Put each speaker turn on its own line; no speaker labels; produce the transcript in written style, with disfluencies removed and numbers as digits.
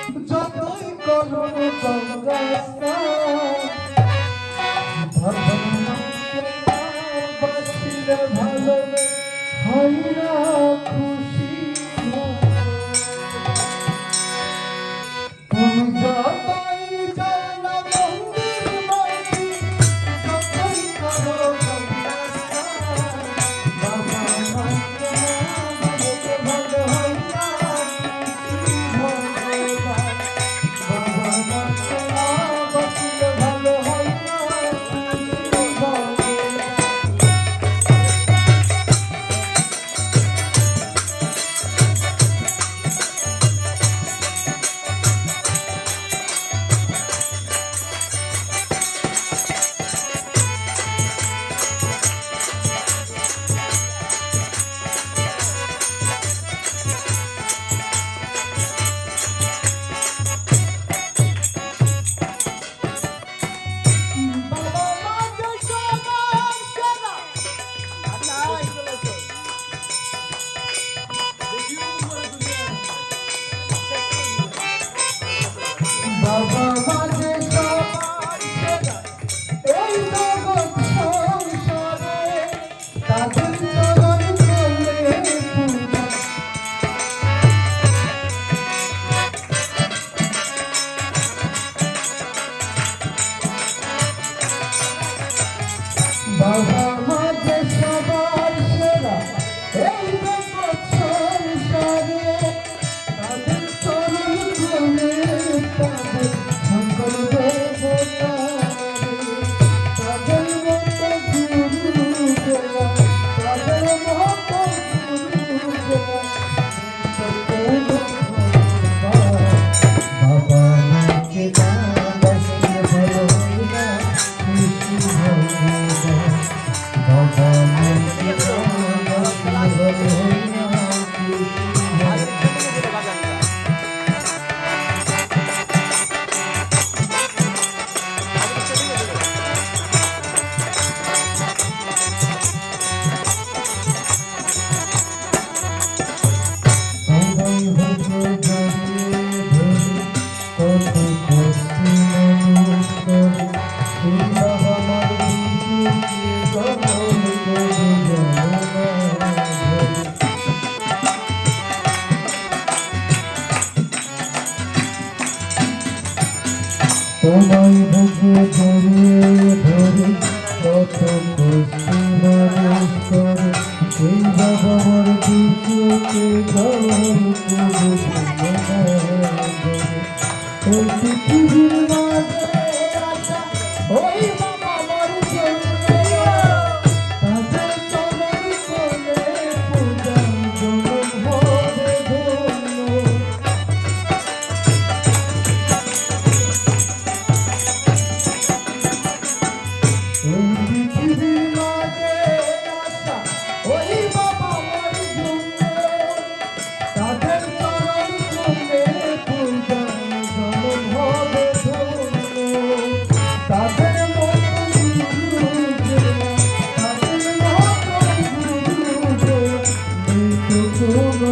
যতই করো গঙ্গা বাঁচলে ভালো হয় না খুশি তুমি যতই যাও না মন্দির মাটি যতই করো গঙ্গা বাবা মাকে ভালো হয় না খুশি ভগবান বাবা মাকে বাঁচলে ভালো হয় না খুশি ভগবান বাবা মাঝে সবার সেরা এই জগৎ সংসারে তাদের চরণ চলে পূজা বাবা মাঝে সবার সেরা এই জগৎ সংসারে তাদের চরণ চলে তাদের শঙ্কর দেবতারে তাদের মতো গুরু দেওয়া তাদের মতো গুরু দেওয়া বাবা মাকে বাঁচলে ভালো হয় না খুশি ভগবান বাবা মাকে বাঁচলে ভালো হয় না খুশি ভগবান তোমায় বুকে জড়িয়ে ধরে কত কষ্ট মানুষ করে সেই বাবা আমার দুচোখে জল ওই পৃথিবীর মাঝে আসা ওই বাবা আমার জন্য তাদের চরণ কোলে পূজা জনম হবে ধন্য ওই পৃথিবীর মাঝে আসা ওই বাবা আমার জন্য তাদের চরণ কোলে পূজা জনম হবে ধন্য তাদের মতো গুরু দেওয়া তাদের মতো গুরু দেওয়া